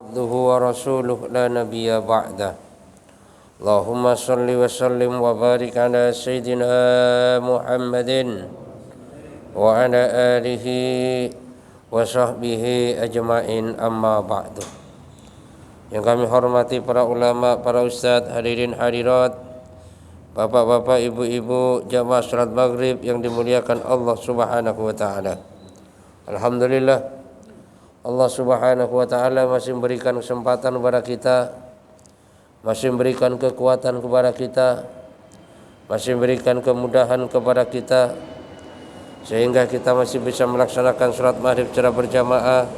عبده ورسوله لا نبي بعده اللهم صل وسلم وبارك على سيدنا محمد وعلى آله وصحبه أجمعين أما بعد. Yang kami hormati para ulama, para ustadz, hadirin hadirat, bapak-bapak, ibu-ibu, jamaah salat maghrib yang dimuliakan Allah Subhanahu wa taala. Alhamdulillah, Allah Subhanahu wa taala masih memberikan kesempatan kepada kita, masih memberikan kekuatan kepada kita, masih memberikan kemudahan kepada kita, sehingga kita masih bisa melaksanakan salat maghrib secara berjamaah.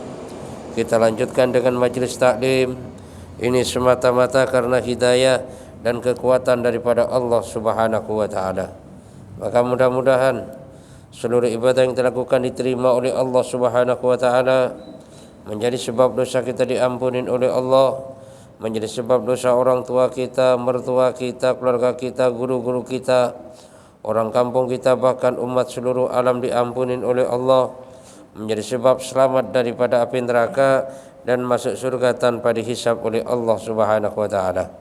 Kita lanjutkan dengan majelis taklim. Ini semata-mata karena hidayah dan kekuatan daripada Allah Subhanahu wa taala. Maka mudah-mudahan seluruh ibadah yang dilakukan diterima oleh Allah Subhanahu wa taala, menjadi sebab dosa kita diampunin oleh Allah, menjadi sebab dosa orang tua kita, mertua kita, keluarga kita, guru-guru kita, orang kampung kita, bahkan umat seluruh alam diampunin oleh Allah, menjadi sebab selamat daripada api neraka dan masuk surga tanpa dihisab oleh Allah Subhanahu wa taala.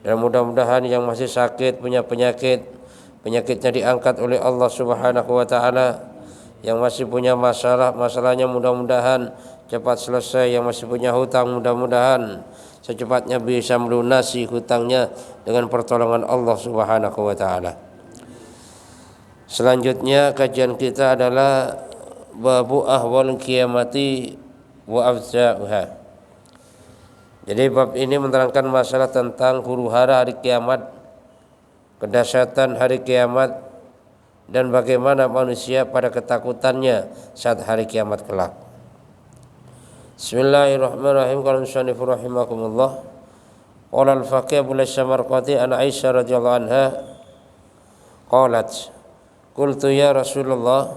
Dan mudah-mudahan yang masih sakit, punya penyakitnya diangkat oleh Allah Subhanahu wa taala. Yang masih punya masalahnya mudah-mudahan cepat selesai. Yang masih punya hutang mudah-mudahan secepatnya bisa melunasi hutangnya dengan pertolongan Allah Subhanahu wa taala. Selanjutnya kajian kita adalah babu ahwal kiamati wa afza'uha. Jadi bab ini menerangkan masalah tentang huru-hara hari kiamat, kedahsyatan hari kiamat, dan bagaimana manusia pada ketakutannya saat hari kiamat kelak. Bismillahirrahmanirrahim. Qala musannif rahimakumullah. Qala al-faqih Abu Samarqati an Aisyah radhiyallahu anha qalat qultu ya Rasulullah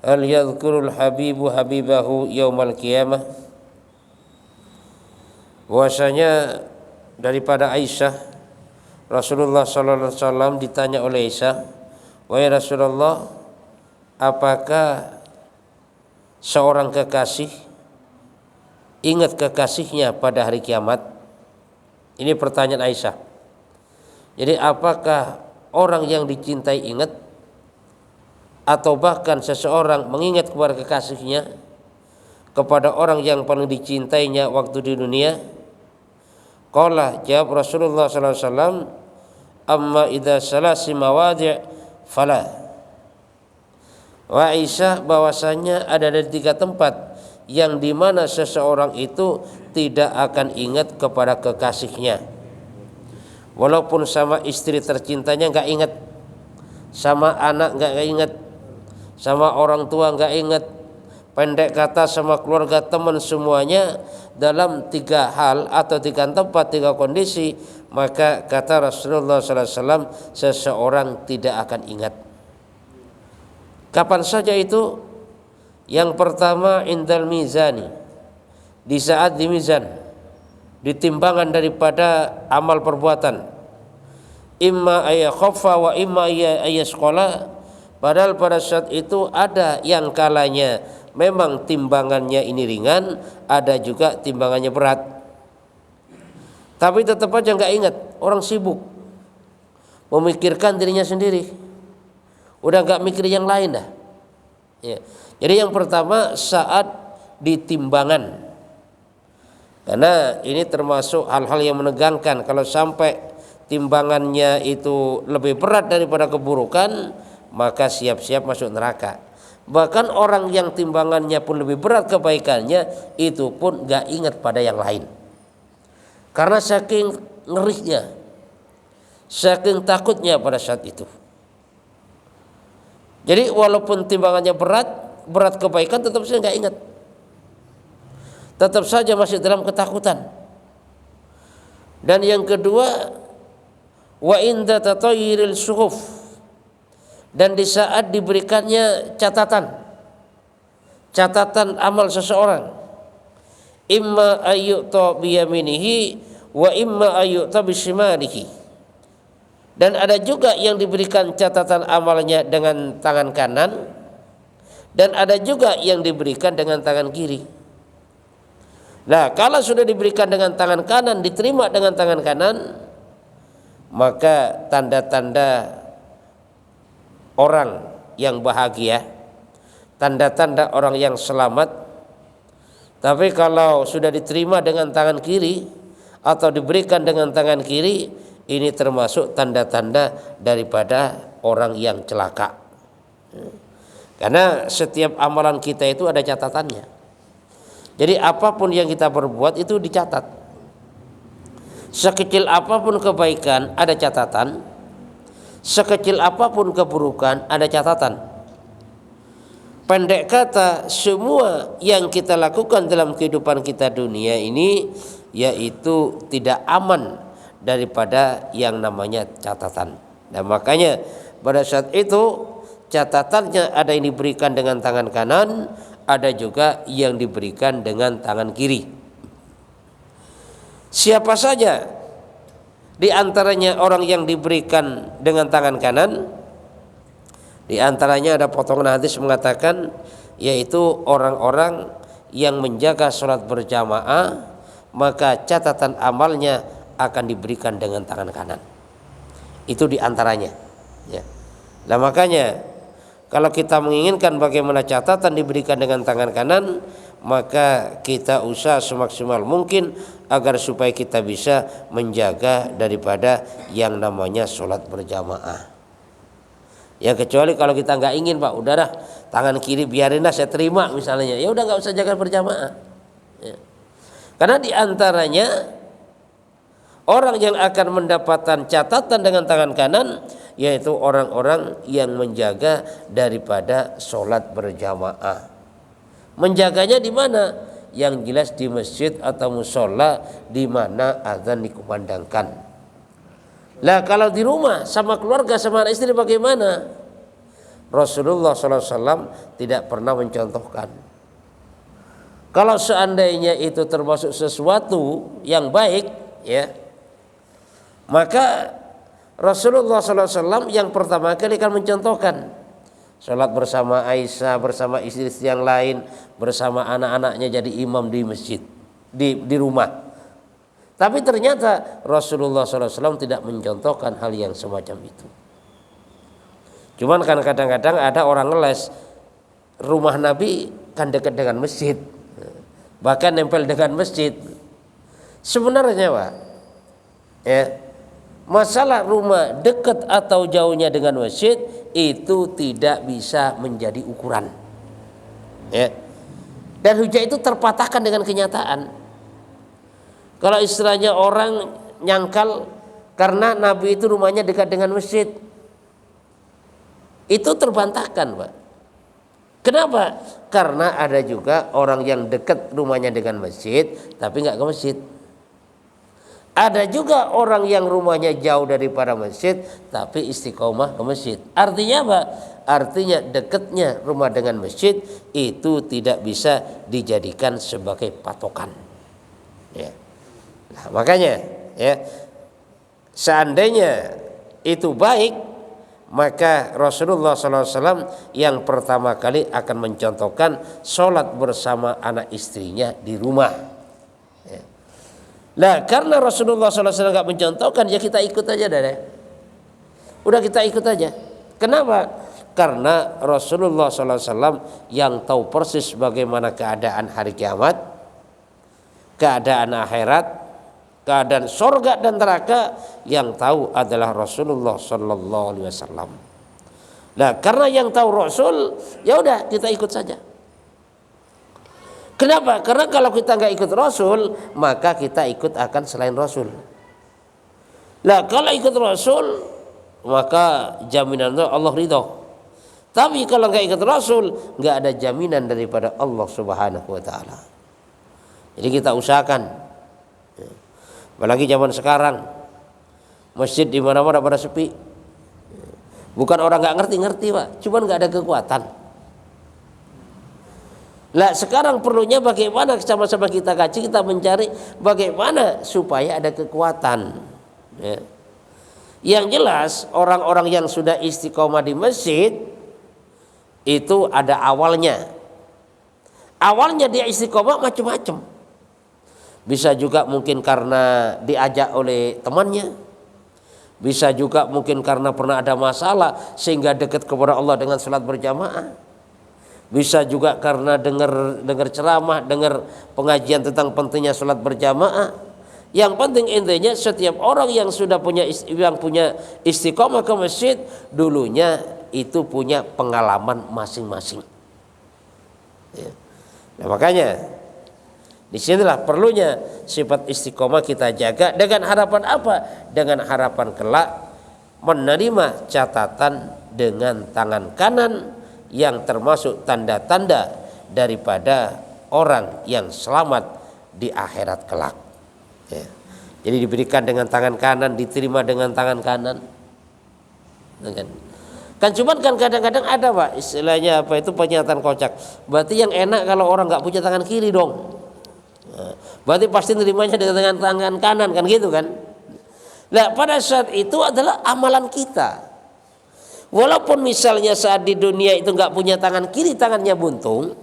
hal yadhkurul habibu habibahu yaumal qiyamah. Bahwasanya daripada Aisyah, Rasulullah sallallahu alaihi wasallam ditanya oleh Aisyah, wahai Rasulullah, apakah seorang kekasih ingat kekasihnya pada hari kiamat? Ini pertanyaan Aisyah. Jadi apakah orang yang dicintai ingat, atau bahkan seseorang mengingat kepada kekasihnya, kepada orang yang paling dicintainya waktu di dunia? Qala, jawab Rasulullah sallallahu alaihi wasallam, amma idza salasi mawadi' fala. Wa Aisyah, bahwasanya ada 3 tempat yang dimana seseorang itu tidak akan ingat kepada kekasihnya. Walaupun sama istri tercintanya enggak ingat, sama anak enggak ingat, sama orang tua enggak ingat, pendek kata sama keluarga, teman, semuanya dalam 3 hal atau 3 tempat, 3 kondisi, maka kata Rasulullah sallallahu alaihi wasallam seseorang tidak akan ingat. Kapan saja itu? Yang pertama indal mizani, di saat di mizan, di timbangan daripada amal perbuatan. Imma ayakhaffa wa imma ayasqala. Padahal pada saat itu ada yang kalanya memang timbangannya ini ringan, ada juga timbangannya berat. Tapi tetap aja enggak ingat, orang sibuk memikirkan dirinya sendiri, udah enggak mikir yang lain dah. Ya. Jadi yang pertama saat di timbangan, karena ini termasuk hal-hal yang menegangkan. Kalau sampai timbangannya itu lebih berat daripada keburukan, maka siap-siap masuk neraka. Bahkan orang yang timbangannya pun lebih berat kebaikannya, itu pun gak ingat pada yang lain, karena saking ngerinya, saking takutnya pada saat itu. Jadi walaupun timbangannya berat kebaikan, tetap saja gak ingat, tetap saja masih dalam ketakutan. Dan yang kedua, wa inda tatayyiril suhuf, dan di saat diberikannya catatan amal seseorang, imma ayyuta biyaminihi wa imma ayyuta bishimalihi. Dan ada juga yang diberikan catatan amalnya dengan tangan kanan, dan ada juga yang diberikan dengan tangan kiri. Nah, kalau sudah diberikan dengan tangan kanan, diterima dengan tangan kanan, maka tanda-tanda orang yang bahagia, tanda-tanda orang yang selamat. Tapi kalau sudah diterima dengan tangan kiri atau diberikan dengan tangan kiri, ini termasuk tanda-tanda daripada orang yang celaka. Karena setiap amalan kita itu ada catatannya. Jadi apapun yang kita perbuat itu dicatat. Sekecil apapun kebaikan ada catatan, sekecil apapun keburukan ada catatan. Pendek kata, semua yang kita lakukan dalam kehidupan kita dunia ini yaitu tidak aman daripada yang namanya catatan. Nah, makanya pada saat itu catatannya ada yang diberikan dengan tangan kanan, ada juga yang diberikan dengan tangan kiri. Siapa saja di antaranya orang yang diberikan dengan tangan kanan, di antaranya ada potongan hadis mengatakan, yaitu orang-orang yang menjaga sholat berjamaah, maka catatan amalnya akan diberikan dengan tangan kanan. Itu di antaranya. Ya. Nah, makanya kalau kita menginginkan bagaimana catatan diberikan dengan tangan kanan, maka kita usaha semaksimal mungkin agar supaya kita bisa menjaga daripada yang namanya sholat berjamaah. Ya, kecuali kalau kita nggak ingin, Pak, udahlah tangan kiri biarinlah saya terima misalnya, ya udah nggak usah jaga berjamaah. Ya. Karena di antaranya orang yang akan mendapatkan catatan dengan tangan kanan yaitu orang-orang yang menjaga daripada sholat berjamaah. Menjaganya di mana? Yang jelas di masjid atau musola di mana azan dikumandangkan. Lah kalau di rumah sama keluarga sama anak istri bagaimana? Rasulullah SAW tidak pernah mencontohkan. Kalau seandainya itu termasuk sesuatu yang baik, ya, maka Rasulullah SAW yang pertama kali kan mencontohkan sholat bersama Aisyah, bersama istri-istri yang lain, bersama anak-anaknya jadi imam di masjid, di rumah. Tapi ternyata Rasulullah SAW tidak mencontohkan hal yang semacam itu. Cuman kan kadang-kadang ada orang ngeles, rumah Nabi kan dekat dengan masjid, bahkan nempel dengan masjid. Sebenarnya, Pak, ya, masalah rumah dekat atau jauhnya dengan masjid itu tidak bisa menjadi ukuran. Ya. Dan hujah itu terpatahkan dengan kenyataan. Kalau istilahnya orang nyangkal karena Nabi itu rumahnya dekat dengan masjid, itu terbantahkan, Pak. Kenapa? Karena ada juga orang yang dekat rumahnya dengan masjid tapi nggak ke masjid. Ada juga orang yang rumahnya jauh daripada masjid tapi istiqomah ke masjid. Artinya apa? Artinya dekatnya rumah dengan masjid itu tidak bisa dijadikan sebagai patokan. Ya. Nah, makanya, ya, seandainya itu baik, maka Rasulullah SAW yang pertama kali akan mencontohkan sholat bersama anak istrinya di rumah. Ya. Nah, karena Rasulullah SAW nggak mencontohkan, ya kita ikut aja deh. Udah kita ikut aja. Kenapa? Karena Rasulullah SAW yang tahu persis bagaimana keadaan hari kiamat, keadaan akhirat, keadaan surga dan neraka, yang tahu adalah Rasulullah SAW. Nah, karena yang tahu Rasul, ya udah kita ikut saja. Kenapa? Karena kalau kita nggak ikut Rasul, maka kita ikut akan selain Rasul. Nah, kalau ikut Rasul, maka jaminan Allah ridho. Tapi kalau nggak ikut Rasul, nggak ada jaminan daripada Allah Subhanahu Wa Taala. Jadi kita usahakan. Apalagi zaman sekarang, masjid di mana-mana pada sepi. Bukan orang nggak ngerti, Pak, cuman nggak ada kekuatan. Lah sekarang perlunya bagaimana sama-sama kita kaji, kita mencari bagaimana supaya ada kekuatan. Ya. Yang jelas orang-orang yang sudah istiqomah di masjid itu ada awalnya. Awalnya dia istiqomah macam-macam. Bisa juga mungkin karena diajak oleh temannya. Bisa juga mungkin karena pernah ada masalah sehingga dekat kepada Allah dengan salat berjamaah. Bisa juga karena dengar ceramah, dengar pengajian tentang pentingnya salat berjamaah. Yang penting intinya setiap orang yang sudah punya istiqomah ke masjid dulunya itu punya pengalaman masing-masing. Ya. Nah, makanya disinilah perlunya sifat istiqomah kita jaga dengan harapan apa? Dengan harapan kelak menerima catatan dengan tangan kanan yang termasuk tanda-tanda daripada orang yang selamat di akhirat kelak. Ya. Jadi diberikan dengan tangan kanan, diterima dengan tangan kanan. Kan cuman kan kadang-kadang ada Pak, istilahnya apa itu pernyataan kocak. Berarti yang enak kalau orang nggak punya tangan kiri dong. Nah, berarti pasti nerimanya dengan tangan kanan kan gitu kan. Nah pada saat itu adalah amalan kita. Walaupun misalnya saat di dunia itu nggak punya tangan kiri, tangannya buntung,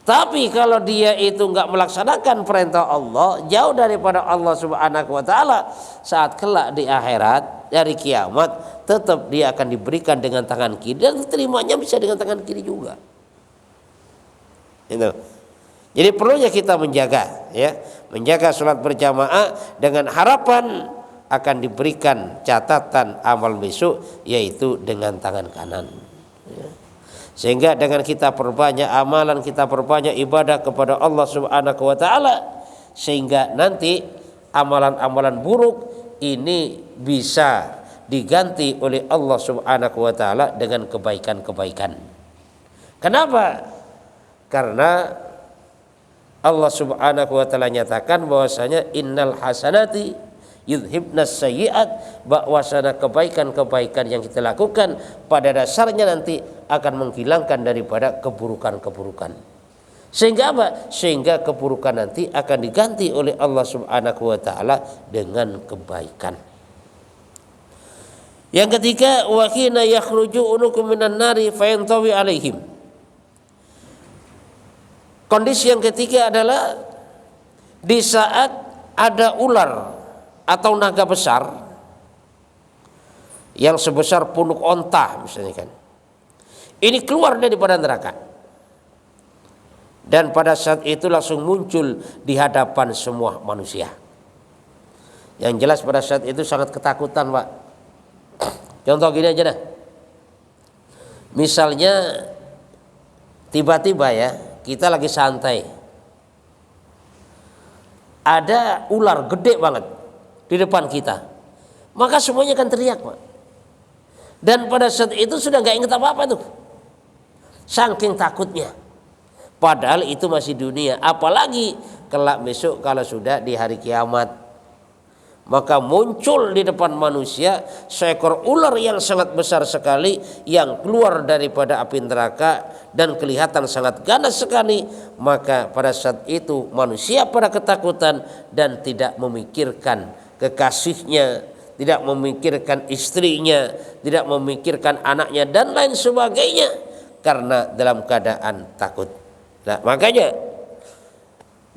tapi kalau dia itu nggak melaksanakan perintah Allah, jauh daripada Allah Subhanahu wa taala, saat kelak di akhirat dari kiamat tetap dia akan diberikan dengan tangan kiri dan diterimanya bisa dengan tangan kiri juga. Itu. Jadi perlunya kita menjaga, ya, menjaga sholat berjamaah dengan harapan akan diberikan catatan amal besok yaitu dengan tangan kanan. Ya. Sehingga dengan kita perbanyak amalan, kita perbanyak ibadah kepada Allah Subhanahu wa taala, sehingga nanti amalan-amalan buruk ini bisa diganti oleh Allah Subhanahu wa taala dengan kebaikan-kebaikan. Kenapa? Karena Allah Subhanahu wa taala nyatakan bahwasanya innal hasanati yudhibnas sayyi'at, bahwasanya kebaikan-kebaikan yang kita lakukan pada dasarnya nanti akan menghilangkan daripada keburukan-keburukan. Sehingga apa? Sehingga keburukan nanti akan diganti oleh Allah Subhanahu wa taala dengan kebaikan. Yang ketiga, wa hina yakhruju unukum minan nari fayantawi alaihim. Kondisi yang ketiga adalah di saat ada ular atau naga besar yang sebesar punuk onta misalnya kan, ini keluar daripada neraka, dan pada saat itu langsung muncul di hadapan semua manusia. Yang jelas pada saat itu sangat ketakutan Pak. Contoh gini aja dah, misalnya tiba-tiba ya kita lagi santai, ada ular gede banget di depan kita, maka semuanya akan teriak Pak. Dan pada saat itu sudah nggak ingat apa-apa tuh, saking takutnya. Padahal itu masih dunia, apalagi kelak besok kalau sudah di hari kiamat. Maka muncul di depan manusia seekor ular yang sangat besar sekali yang keluar daripada api neraka dan kelihatan sangat ganas sekali. Maka pada saat itu manusia pada ketakutan dan tidak memikirkan kekasihnya, tidak memikirkan istrinya, tidak memikirkan anaknya dan lain sebagainya karena dalam keadaan takut. Nah, makanya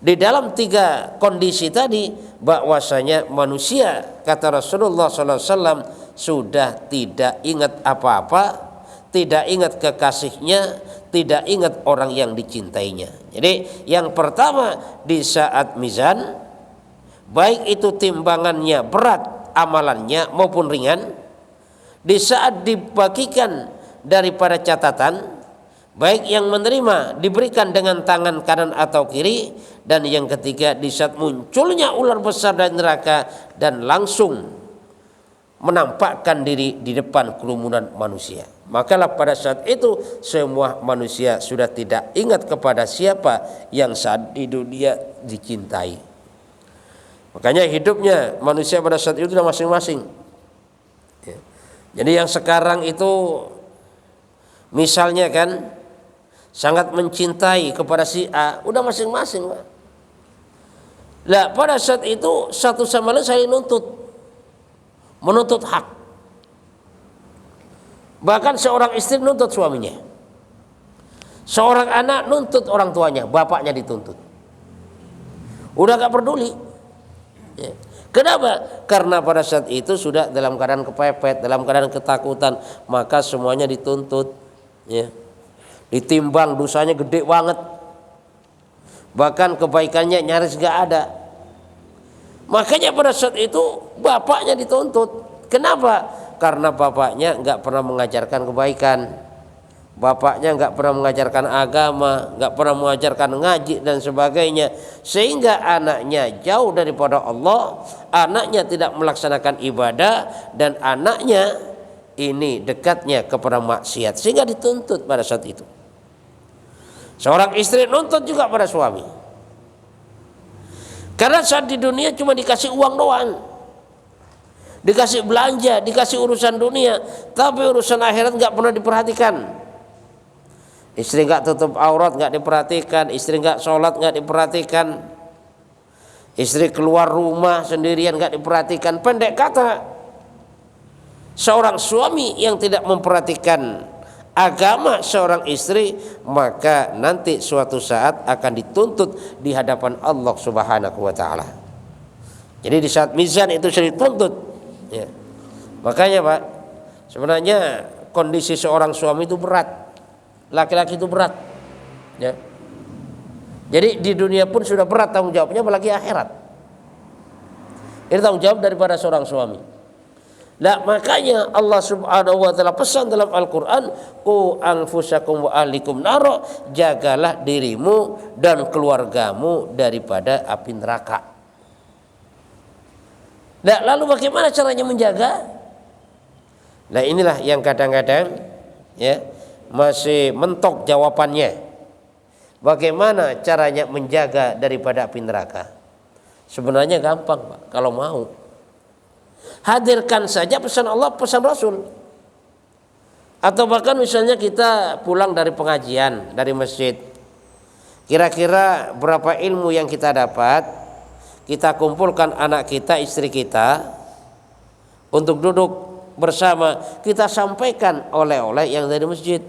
di dalam tiga kondisi tadi bahwasanya manusia kata Rasulullah SAW sudah tidak ingat apa-apa, tidak ingat kekasihnya, tidak ingat orang yang dicintainya. Jadi yang pertama di saat mizan, baik itu timbangannya berat amalannya maupun ringan, di saat dibagikan daripada catatan, baik yang menerima diberikan dengan tangan kanan atau kiri, dan yang ketiga di saat munculnya ular besar dari neraka dan langsung menampakkan diri di depan kerumunan manusia. Makalah pada saat itu semua manusia sudah tidak ingat kepada siapa yang saat di dunia dicintai. Makanya hidupnya manusia pada saat itu sudah masing-masing. Jadi yang sekarang itu misalnya kan sangat mencintai kepada si A, udah masing-masing Pak. Lah pada saat itu satu sama lain saling menuntut hak. Bahkan seorang istri nuntut suaminya, seorang anak nuntut orang tuanya, bapaknya dituntut. Udah gak peduli. Ya. Kenapa? Karena pada saat itu sudah dalam keadaan kepepet, dalam keadaan ketakutan, maka semuanya dituntut. Ya. Ditimbang, dosanya gede banget. Bahkan kebaikannya nyaris gak ada. Makanya pada saat itu bapaknya dituntut. Kenapa? Karena bapaknya nggak pernah mengajarkan kebaikan. Bapaknya nggak pernah mengajarkan agama, nggak pernah mengajarkan ngaji dan sebagainya. Sehingga anaknya jauh daripada Allah, anaknya tidak melaksanakan ibadah, dan anaknya ini dekatnya kepada maksiat. Sehingga dituntut pada saat itu. Seorang istri nuntut juga pada suami. Karena saat di dunia cuma dikasih uang doang, dikasih belanja, dikasih urusan dunia, tapi urusan akhirat nggak pernah diperhatikan. Istri nggak tutup aurat nggak diperhatikan, istri nggak sholat nggak diperhatikan, istri keluar rumah sendirian nggak diperhatikan. Pendek kata, seorang suami yang tidak memperhatikan agama seorang istri, maka nanti suatu saat akan dituntut di hadapan Allah Subhanahu wa taala. Jadi di saat mizan itu sudah dituntut. Ya. Makanya Pak, sebenarnya kondisi seorang suami itu berat. Laki-laki itu berat. Ya. Jadi di dunia pun sudah berat tanggung jawabnya, apalagi akhirat. Ini tanggung jawab daripada seorang suami. Nah, makanya Allah Subhanahu wa taala pesan dalam Al-Qur'an, qu anfusakum wa ahlikum naro, jagalah dirimu dan keluargamu daripada api neraka. Nah, lalu bagaimana caranya menjaga? Nah, inilah yang kadang-kadang ya masih mentok jawabannya. Bagaimana caranya menjaga daripada api neraka? Sebenarnya gampang, Pak, kalau mau. Hadirkan saja pesan Allah, pesan Rasul. Atau bahkan misalnya kita pulang dari pengajian, dari masjid, kira-kira berapa ilmu yang kita dapat, kita kumpulkan anak kita, istri kita, untuk duduk bersama, kita sampaikan oleh-oleh yang dari masjid.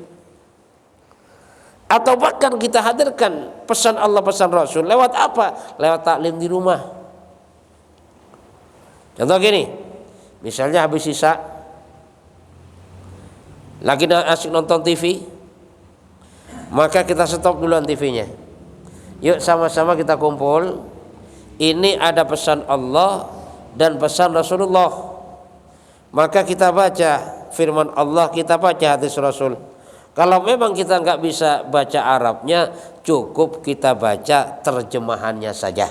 Atau bahkan kita hadirkan pesan Allah, pesan Rasul, lewat apa? Lewat taklim di rumah. Contoh gini, misalnya habis isya, lagi asik nonton TV, maka kita stop duluan TV-nya. Yuk sama-sama kita kumpul. Ini ada pesan Allah dan pesan Rasulullah. Maka kita baca firman Allah, kita baca hadis Rasul. Kalau memang kita nggak bisa baca Arabnya, cukup kita baca terjemahannya saja.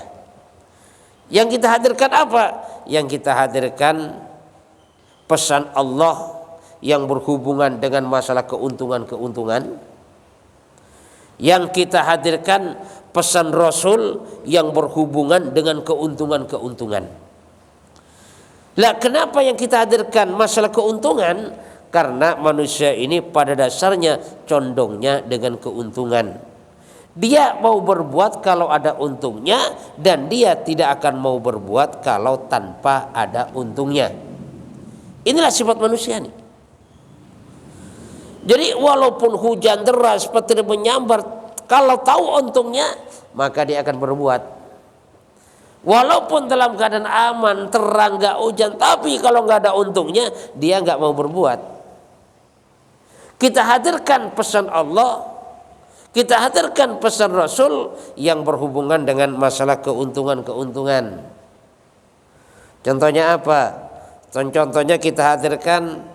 Yang kita hadirkan apa? Yang kita hadirkan pesan Allah yang berhubungan dengan masalah keuntungan-keuntungan. Yang kita hadirkan pesan Rasul yang berhubungan dengan keuntungan-keuntungan. Lah, kenapa yang kita hadirkan masalah keuntungan? Karena manusia ini pada dasarnya condongnya dengan keuntungan. Dia mau berbuat kalau ada untungnya, dan dia tidak akan mau berbuat kalau tanpa ada untungnya. Inilah sifat manusia nih. Jadi walaupun hujan deras, petir menyambar, kalau tahu untungnya, maka dia akan berbuat. Walaupun dalam keadaan aman, terang, gak hujan, tapi kalau gak ada untungnya, dia gak mau berbuat. Kita hadirkan pesan Allah, kita hadirkan pesan Rasul yang berhubungan dengan masalah keuntungan-keuntungan. Contohnya apa? Contohnya kita hadirkan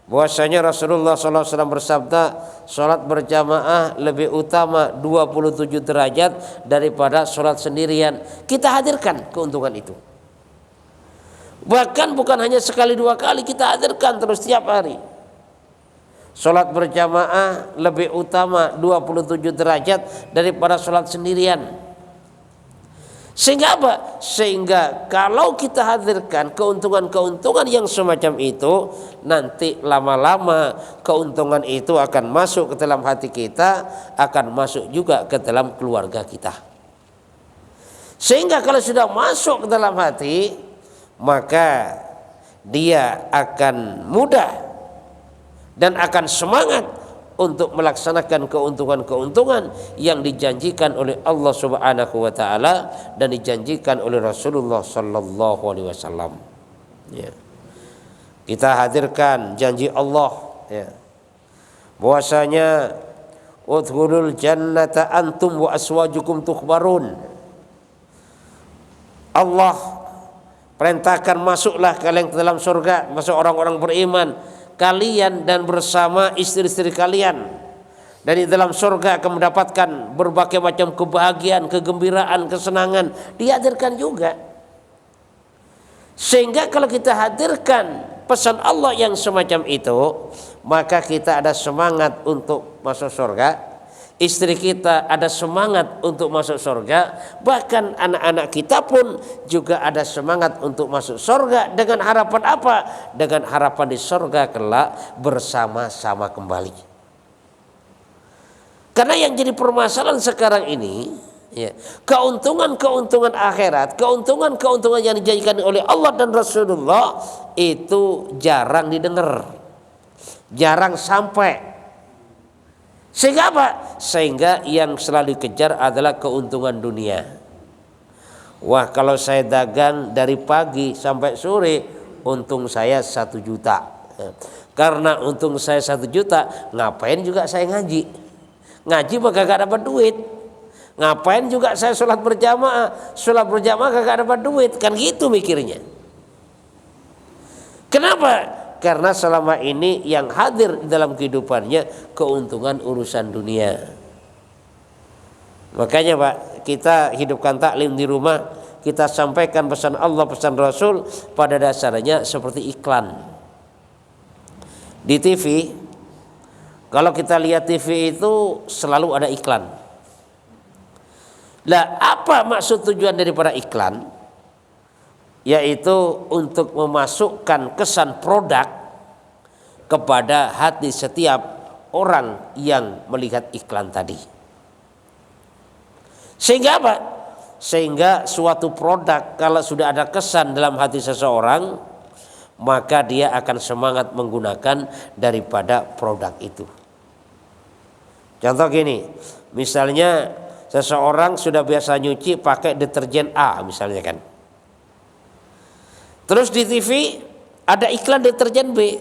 bahwasanya Rasulullah SAW bersabda, sholat berjamaah lebih utama 27 derajat daripada sholat sendirian. Kita hadirkan keuntungan itu. Bahkan bukan hanya sekali dua kali, kita hadirkan terus tiap hari. Sholat berjamaah lebih utama 27 derajat daripada sholat sendirian. Sehingga apa? Sehingga kalau kita hadirkan keuntungan-keuntungan yang semacam itu, nanti lama-lama keuntungan itu akan masuk ke dalam hati kita, akan masuk juga ke dalam keluarga kita. Sehingga kalau sudah masuk ke dalam hati, maka dia akan mudah dan akan semangat untuk melaksanakan keuntungan-keuntungan yang dijanjikan oleh Allah Subhanahu wa taala dan dijanjikan oleh Rasulullah sallallahu alaihi wasallam. Ya. Kita hadirkan janji Allah, ya. Bahwasanya udkhulul jannata antum wa aswajukum tukhbarun. Allah perintahkan masuklah kalian ke dalam surga, masuk orang-orang beriman, kalian dan bersama istri-istri kalian. Dan di dalam surga akan mendapatkan berbagai macam kebahagiaan, kegembiraan, kesenangan, dihadirkan juga. Sehingga kalau kita hadirkan pesan Allah yang semacam itu, maka kita ada semangat untuk masuk surga, istri kita ada semangat untuk masuk surga, bahkan anak-anak kita pun juga ada semangat untuk masuk surga. Dengan harapan apa? Dengan harapan di surga kelak bersama-sama kembali. Karena yang jadi permasalahan sekarang ini, ya, keuntungan-keuntungan akhirat, keuntungan-keuntungan yang dijanjikan oleh Allah dan Rasulullah itu jarang didengar, jarang sampai. Sehingga apa? Sehingga yang selalu dikejar adalah keuntungan dunia. Wah, kalau saya dagang dari pagi sampai sore, untung saya 1 juta. Karena untung saya 1 juta, ngapain juga saya ngaji? Ngaji mah gak dapat duit. Ngapain juga saya sholat berjamaah? Sholat berjamaah gak dapat duit. Kan gitu mikirnya. Kenapa? Karena selama ini yang hadir di dalam kehidupannya keuntungan urusan dunia. Makanya Pak, kita hidupkan taklim di rumah, kita sampaikan pesan Allah, pesan Rasul, pada dasarnya seperti iklan. Di TV, kalau kita lihat TV itu selalu ada iklan. Lah, apa maksud tujuan daripada iklan? Yaitu untuk memasukkan kesan produk kepada hati setiap orang yang melihat iklan tadi. Sehingga apa? Sehingga suatu produk kalau sudah ada kesan dalam hati seseorang, maka dia akan semangat menggunakan daripada produk itu. Contoh gini, misalnya seseorang sudah biasa nyuci pakai deterjen A misalnya kan. Terus di TV ada iklan deterjen B.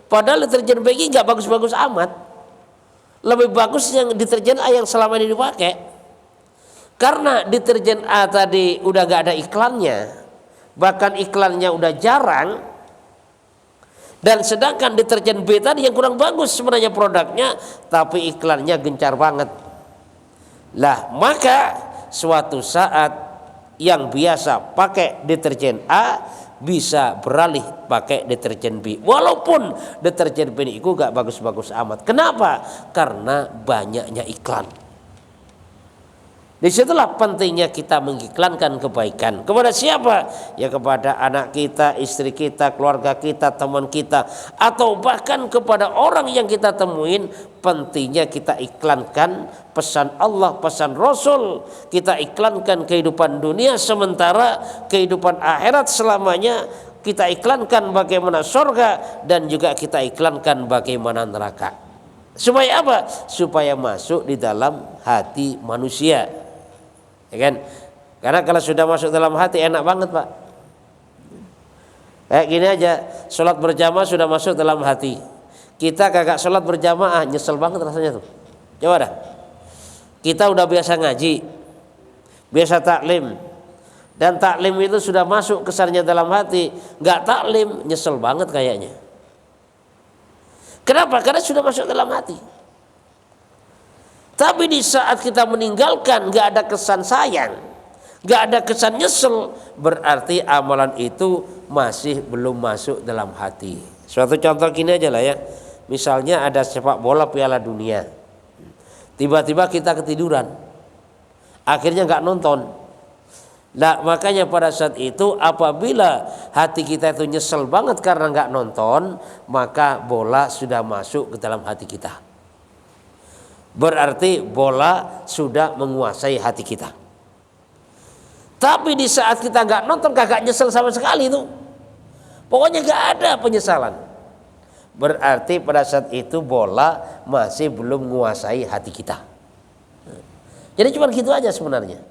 Padahal deterjen B ini nggak bagus-bagus amat. Lebih bagus yang deterjen A yang selama ini dipakai. Karena deterjen A tadi udah nggak ada iklannya, bahkan iklannya udah jarang. Dan sedangkan deterjen B tadi yang kurang bagus sebenarnya produknya, tapi iklannya gencar banget. Lah, maka suatu saat yang biasa pakai deterjen A bisa beralih pakai deterjen B, walaupun deterjen B itu gak bagus-bagus amat. Kenapa? Karena banyaknya iklan. Disitulah pentingnya kita mengiklankan kebaikan. Kepada siapa? Ya kepada anak kita, istri kita, keluarga kita, teman kita, atau bahkan kepada orang yang kita temuin. Pentingnya kita iklankan pesan Allah, pesan Rasul. Kita iklankan kehidupan dunia, sementara kehidupan akhirat selamanya kita iklankan bagaimana surga, dan juga kita iklankan bagaimana neraka. Supaya apa? Supaya masuk di dalam hati manusia. Ya kan? Karena kalau sudah masuk dalam hati enak banget Pak. Kayak gini aja, sholat berjamaah sudah masuk dalam hati. Kita kagak sholat berjamaah, nyesel banget rasanya tuh. Coba dah. Kita udah biasa ngaji, biasa taklim, dan taklim itu sudah masuk kesannya dalam hati. Nggak taklim, nyesel banget kayaknya. Kenapa? Karena sudah masuk dalam hati. Tapi di saat kita meninggalkan gak ada kesan sayang, gak ada kesan nyesel, berarti amalan itu masih belum masuk dalam hati. Suatu contoh gini aja lah ya. Misalnya ada sepak bola Piala Dunia, tiba-tiba kita ketiduran, akhirnya gak nonton. Nah, makanya pada saat itu apabila hati kita itu nyesel banget karena gak nonton, maka bola sudah masuk ke dalam hati kita. Berarti bola sudah menguasai hati kita. Tapi di saat kita nggak nonton, kagak nyesel sama sekali itu. Pokoknya nggak ada penyesalan. berarti pada saat itu bola masih belum menguasai hati kita. Jadi cuma gitu aja sebenarnya.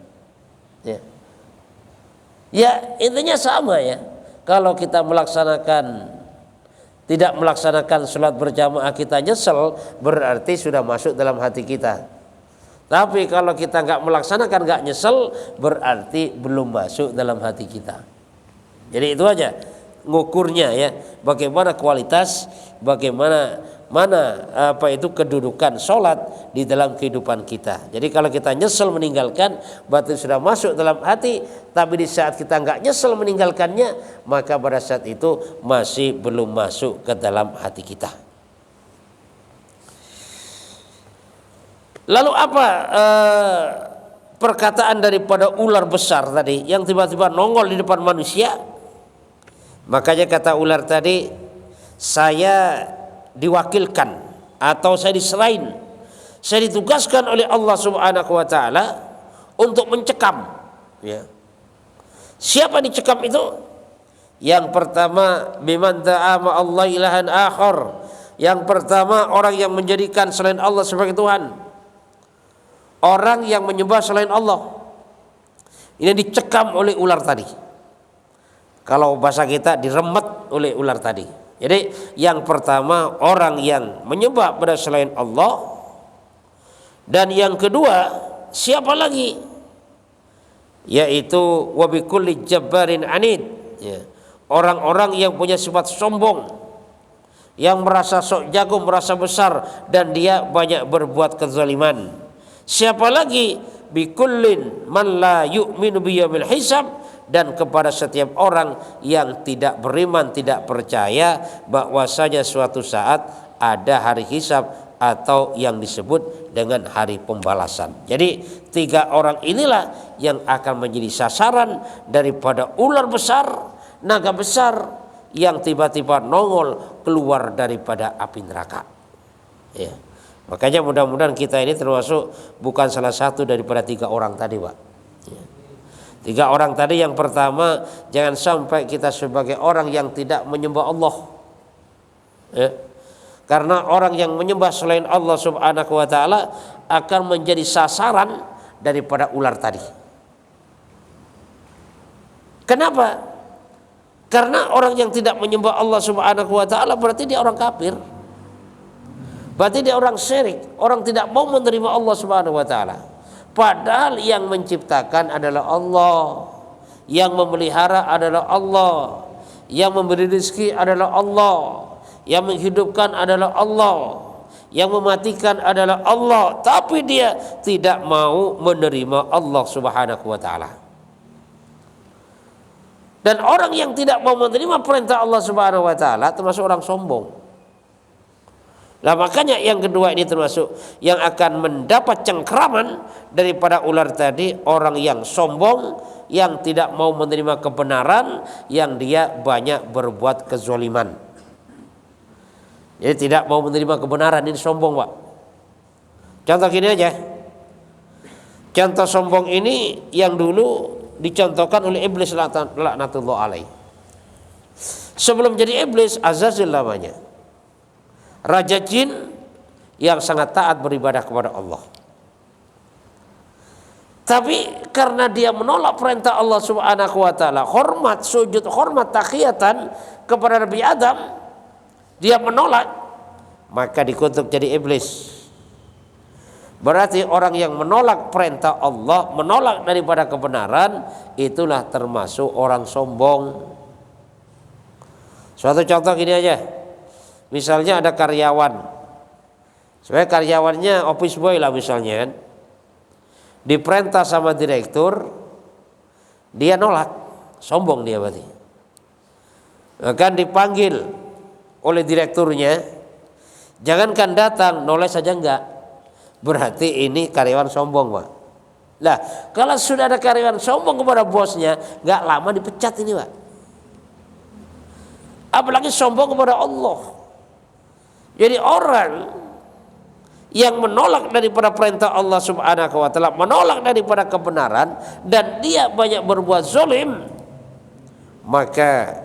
Ya intinya sama ya. Kalau kita tidak melaksanakan sholat berjamaah kita nyesel, berarti sudah masuk dalam hati kita. Tapi kalau kita nggak melaksanakan, nggak nyesel, berarti belum masuk dalam hati kita. Jadi itu aja ngukurnya ya, bagaimana kualitas, bagaimana kedudukan sholat di dalam kehidupan kita. Jadi kalau kita nyesel meninggalkan, berarti sudah masuk dalam hati. Tapi di saat kita nggak nyesel meninggalkannya, maka pada saat itu masih belum masuk ke dalam hati kita. Lalu apa perkataan daripada ular besar tadi yang tiba-tiba nongol di depan manusia? Makanya kata ular tadi, saya diwakilkan atau saya diserahin, saya ditugaskan oleh Allah Subhanahu wa taala untuk mencekam. Ya. Siapa dicekam itu? Yang pertama, biman da'a ma Allah ilahan akhar. Yang pertama, orang yang menjadikan selain Allah sebagai Tuhan. Orang yang menyembah selain Allah. Ini dicekam oleh ular tadi. Kalau bahasa kita diremet oleh ular tadi. Jadi yang pertama orang yang menyembah pada selain Allah. Dan yang kedua siapa lagi? Yaitu wabikulli jabbarin anid. Ya. Orang-orang yang punya sifat sombong, yang merasa sok jago, merasa besar, dan dia banyak berbuat kezaliman. Siapa lagi? Bikullin man la yu'minu biyaumil hisab, dan kepada setiap orang yang tidak beriman, tidak percaya bahwasanya suatu saat ada hari hisab atau yang disebut dengan hari pembalasan. Jadi 3 orang inilah yang akan menjadi sasaran daripada ular besar, naga besar yang tiba-tiba nongol keluar daripada api neraka. Ya. Makanya mudah-mudahan kita ini termasuk bukan salah satu daripada 3 orang tadi, Pak. 3 orang tadi, yang pertama, jangan sampai kita sebagai orang yang tidak menyembah Allah. Ya. Karena orang yang menyembah selain Allah Subhanahu wa taala akan menjadi sasaran daripada ular tadi. Kenapa? Karena orang yang tidak menyembah Allah Subhanahu wa taala berarti dia orang kafir. Berarti dia orang syirik, orang tidak mau menerima Allah Subhanahu wa taala. Padahal yang menciptakan adalah Allah, yang memelihara adalah Allah, yang memberi rezeki adalah Allah, yang menghidupkan adalah Allah, yang mematikan adalah Allah, tapi dia tidak mau menerima Allah Subhanahu wa taala. Dan orang yang tidak mau menerima perintah Allah Subhanahu wa taala termasuk orang sombong. Nah makanya yang kedua ini termasuk yang akan mendapat cengkraman daripada ular tadi, orang yang sombong, yang tidak mau menerima kebenaran, yang dia banyak berbuat kezaliman. Jadi tidak mau menerima kebenaran, ini sombong, Pak. Contoh gini aja. Contoh sombong ini yang dulu dicontohkan oleh iblis laknatullah alaih. Sebelum jadi iblis, Azazil namanya, raja jin yang sangat taat beribadah kepada Allah. Tapi karena dia menolak perintah Allah Subhanahu wa taala, hormat sujud, hormat tahiyatan kepada Nabi Adam, dia menolak, maka dikutuk jadi iblis. Berarti orang yang menolak perintah Allah, menolak daripada kebenaran, itulah termasuk orang sombong. Suatu contoh gini aja. Misalnya ada karyawan, sebagai karyawannya office boy lah misalnya kan, diperintah sama direktur, dia nolak, sombong dia berarti. Akan dipanggil oleh direkturnya, jangankan datang, noleh saja enggak, berarti ini karyawan sombong, Pak. Lah kalau sudah ada karyawan sombong kepada bosnya, enggak lama dipecat ini, Pak. Apalagi sombong kepada Allah. Jadi orang yang menolak daripada perintah Allah Subhanahu wa taala, menolak daripada kebenaran, dan dia banyak berbuat zalim, maka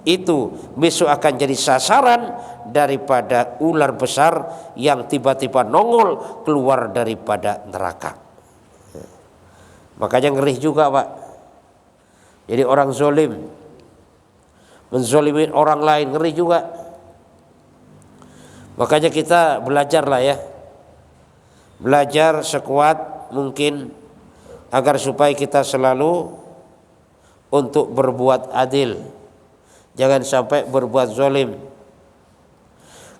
itu besok akan jadi sasaran daripada ular besar yang tiba-tiba nongol keluar daripada neraka. Makanya ngeri juga Pak. Jadi orang zolim menzolimi orang lain, ngeri juga. Makanya kita belajarlah ya, belajar sekuat mungkin agar supaya kita selalu untuk berbuat adil, jangan sampai berbuat zolim.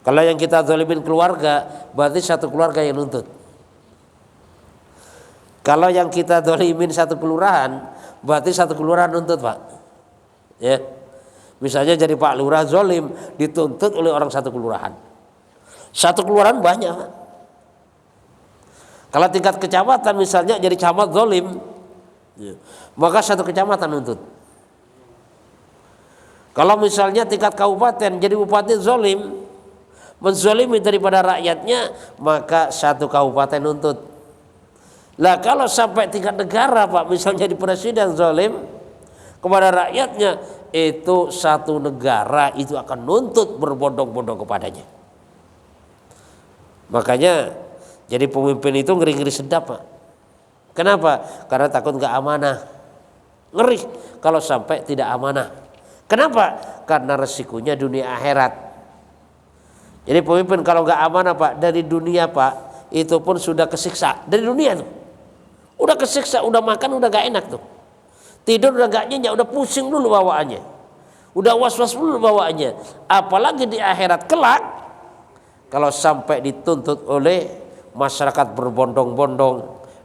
Kalau yang kita zolimin keluarga, berarti satu keluarga yang nuntut. Kalau yang kita zolimin satu kelurahan, berarti satu kelurahan nuntut Pak. Ya, misalnya jadi Pak Lurah zolim, dituntut oleh orang satu kelurahan. Satu kelurahan banyak Pak. Kalau tingkat kecamatan misalnya jadi camat zolim, maka satu kecamatan nuntut. Kalau misalnya tingkat kabupaten jadi bupati zolim, menzolimi daripada rakyatnya, maka satu kabupaten nuntut. Lah kalau sampai tingkat negara Pak, misalnya jadi presiden zolim kepada rakyatnya, itu satu negara itu akan nuntut berbondong-bondong kepadanya. Makanya jadi pemimpin itu ngeri-ngeri sedap Pak. Kenapa? Karena takut gak amanah. Ngeri kalau sampai tidak amanah. Kenapa? Karena resikonya dunia akhirat. Jadi pemimpin kalau gak amanah Pak, dari dunia Pak, itu pun sudah kesiksa. Dari dunia tuh udah kesiksa, udah makan udah gak enak tuh, tidur udah gak nyenyak, udah pusing dulu bawaannya, udah was-was dulu bawaannya. Apalagi di akhirat kelak, kalau sampai dituntut oleh masyarakat berbondong-bondong,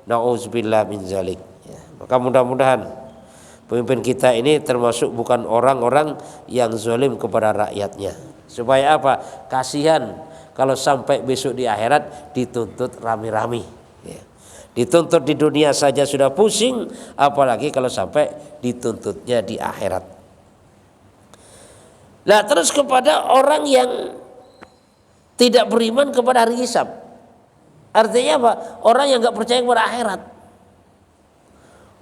na'udzubillah min zalik. Ya, maka mudah-mudahan pemimpin kita ini termasuk bukan orang-orang yang zalim kepada rakyatnya. Supaya apa? Kasihan kalau sampai besok di akhirat dituntut rame-rame. Ya. Dituntut di dunia saja sudah pusing, apalagi kalau sampai dituntutnya di akhirat. Nah, terus kepada orang yang tidak beriman kepada hari hisab. Artinya apa? Orang yang gak percaya kepada akhirat,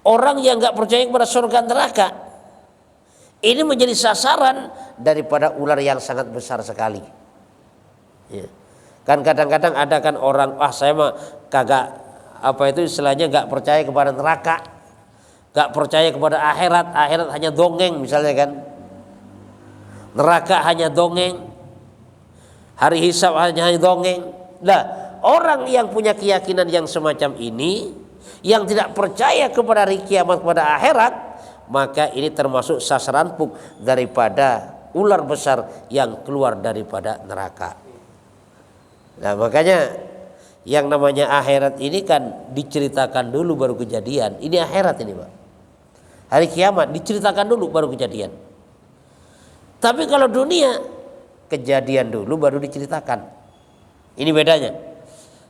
orang yang gak percaya kepada surga neraka, ini menjadi sasaran daripada ular yang sangat besar sekali. Ya. Kan kadang-kadang ada kan orang, saya mah kagak istilahnya gak percaya kepada neraka, gak percaya kepada akhirat, akhirat hanya dongeng misalnya kan, neraka hanya dongeng, hari hisab hanya dongeng. Nah, orang yang punya keyakinan yang semacam ini, yang tidak percaya kepada hari kiamat, kepada akhirat, maka ini termasuk sasaran empuk daripada ular besar yang keluar daripada neraka. Nah, makanya yang namanya akhirat ini kan diceritakan dulu baru kejadian. Ini akhirat ini Pak. Hari kiamat diceritakan dulu baru kejadian. Tapi kalau dunia, kejadian dulu baru diceritakan. Ini bedanya.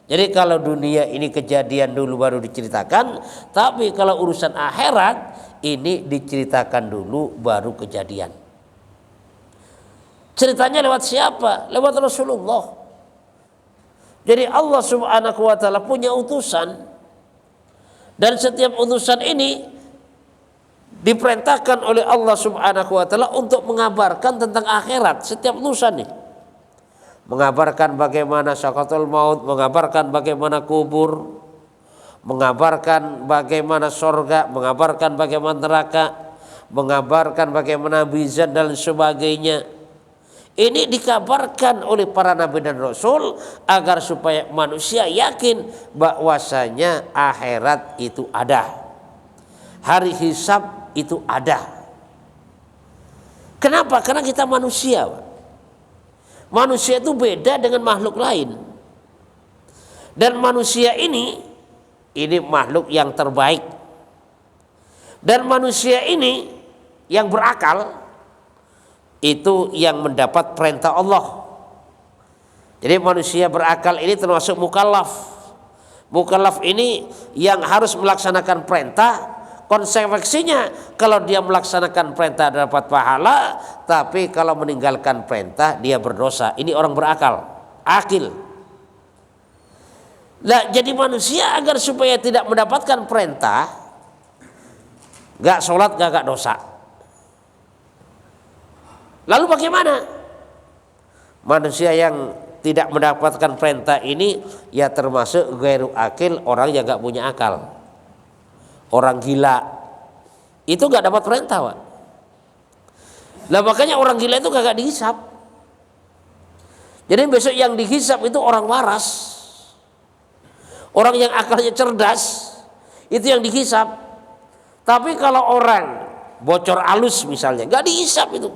Jadi kalau dunia ini kejadian dulu baru diceritakan, tapi kalau urusan akhirat ini diceritakan dulu baru kejadian. Ceritanya lewat siapa? Lewat Rasulullah. Jadi Allah Subhanahu wa taala punya utusan, dan setiap utusan ini diperintahkan oleh Allah Subhanahu wa taala untuk mengabarkan tentang akhirat. Setiap utusan nih mengabarkan bagaimana sakaratul maut, mengabarkan bagaimana kubur, mengabarkan bagaimana surga, mengabarkan bagaimana neraka, mengabarkan bagaimana mizan dan sebagainya. Ini dikabarkan oleh para nabi dan rasul agar supaya manusia yakin bahwasanya akhirat itu ada, hari hisab itu ada. Kenapa? Karena kita manusia. Manusia itu beda dengan makhluk lain. Dan manusia ini makhluk yang terbaik. Dan manusia ini yang berakal, itu yang mendapat perintah Allah. Jadi manusia berakal ini termasuk mukallaf. Mukallaf ini yang harus melaksanakan perintah. Konsekuensinya kalau dia melaksanakan perintah dapat pahala, tapi kalau meninggalkan perintah dia berdosa. Ini orang berakal, akil. Nah, jadi manusia agar supaya tidak mendapatkan perintah, gak sholat gak dosa. Lalu bagaimana? Manusia yang tidak mendapatkan perintah ini ya termasuk ghairu akil, orang yang gak punya akal, orang gila. Itu gak dapat perintah, Pak. Nah makanya orang gila itu kagak dihisap. Jadi besok yang dihisap itu orang waras, orang yang akalnya cerdas, itu yang dihisap. Tapi kalau orang bocor alus misalnya, gak dihisap itu.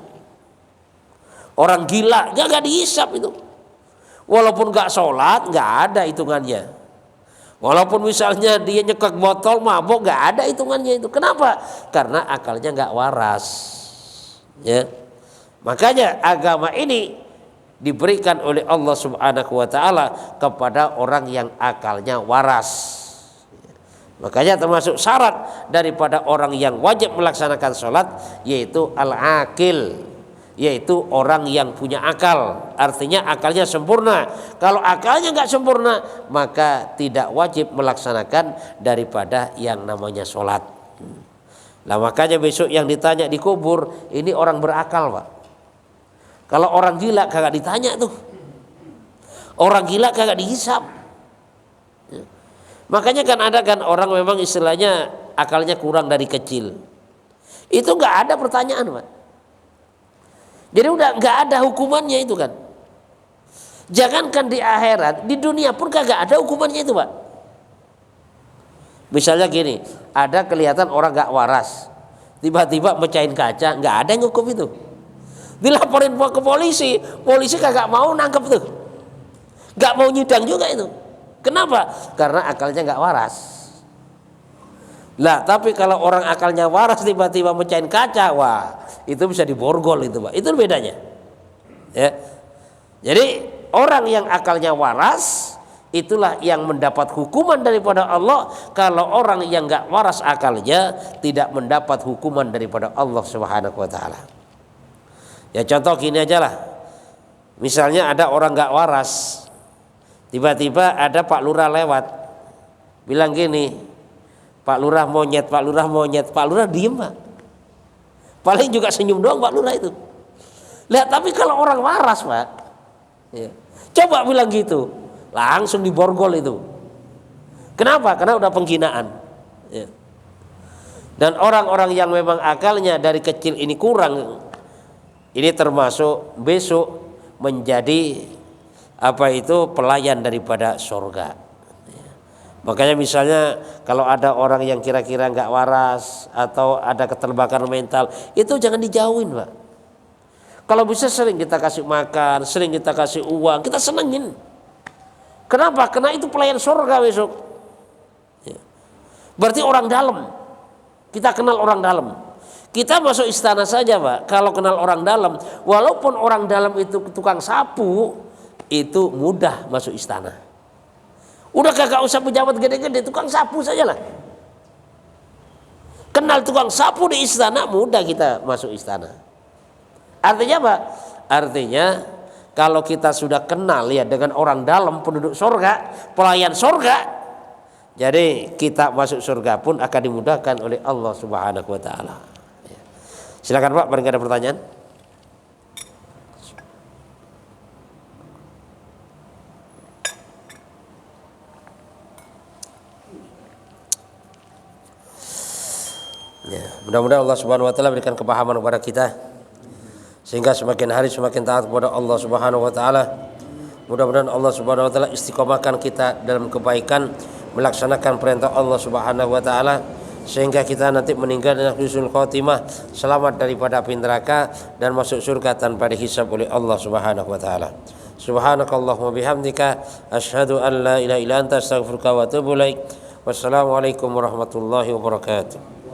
Orang gila gak dihisap itu. Walaupun gak sholat, gak ada hitungannya. Walaupun misalnya dia nyekek botol, mabok, gak ada hitungannya itu. Kenapa? Karena akalnya gak waras. Ya. Makanya agama ini diberikan oleh Allah Subhanahu wa taala kepada orang yang akalnya waras. Makanya termasuk syarat daripada orang yang wajib melaksanakan sholat yaitu al-akil, yaitu orang yang punya akal, artinya akalnya sempurna. Kalau akalnya nggak sempurna maka tidak wajib melaksanakan daripada yang namanya sholat. Nah makanya besok yang ditanya di kubur ini orang berakal, Pak. Kalau orang gila kagak ditanya tuh, orang gila kagak dihisap. Makanya kan ada kan orang memang istilahnya akalnya kurang dari kecil, itu nggak ada pertanyaan, Pak. Jadi udah nggak ada hukumannya itu kan. Jangankan di akhirat, di dunia pun kagak ada hukumannya itu, Pak. Misalnya gini, ada kelihatan orang nggak waras, tiba-tiba mecahin kaca, nggak ada yang hukum itu. Dilaporin ke polisi, polisi kagak mau nangkep tuh, nggak mau nyidang juga itu. Kenapa? Karena akalnya nggak waras. Lah tapi kalau orang akalnya waras tiba-tiba mecahin kaca, wah itu bisa diborgol itu, Pak. Itu bedanya. Ya. Jadi orang yang akalnya waras itulah yang mendapat hukuman daripada Allah. Kalau orang yang nggak waras akalnya tidak mendapat hukuman daripada Allah Subhanahu wa taala. Ya contoh gini aja lah. Misalnya ada orang nggak waras, tiba-tiba ada Pak Lurah lewat, bilang gini, Pak Lurah monyet, Pak Lurah monyet, Pak Lurah diem, Pak. Paling juga senyum doang Pak Lurah itu. Lihat, tapi kalau orang waras, Pak, ya, coba bilang gitu, langsung diborgol itu. Kenapa? Karena udah penghinaan. Ya. Dan orang-orang yang memang akalnya dari kecil ini kurang, ini termasuk besok menjadi pelayan daripada surga. Makanya misalnya kalau ada orang yang kira-kira nggak waras atau ada keterbelakangan mental, itu jangan dijauhin, Pak. Kalau bisa sering kita kasih makan, sering kita kasih uang, kita senengin. Kenapa? Karena itu pelayan surga besok. Berarti orang dalam. Kita kenal orang dalam. Kita masuk istana saja, Pak, kalau kenal orang dalam, walaupun orang dalam itu tukang sapu, itu mudah masuk istana. Udah kagak usah pejabat gede-gede, tukang sapu saja lah. Kenal tukang sapu di istana, mudah kita masuk istana. Artinya apa? Artinya kalau kita sudah kenal ya dengan orang dalam, penduduk surga, pelayan surga, jadi kita masuk surga pun akan dimudahkan oleh Allah Subhanahu wa taala. Silakan Pak, barangkali ada pertanyaan. Ya, mudah-mudahan Allah Subhanahu wa taala berikan kepahaman kepada kita sehingga semakin hari semakin taat kepada Allah Subhanahu wa taala. Mudah-mudahan Allah Subhanahu wa taala istiqomahkan kita dalam kebaikan, melaksanakan perintah Allah Subhanahu wa taala sehingga kita nanti meninggal dengan husnul khotimah, selamat daripada api neraka dan masuk surga tanpa dihisab oleh Allah Subhanahu wa taala. Subhanakallahumma bihamdika asyhadu an la ilaha illa anta astaghfiruka wa atubu ilaik. Wassalamualaikum warahmatullahi wabarakatuh.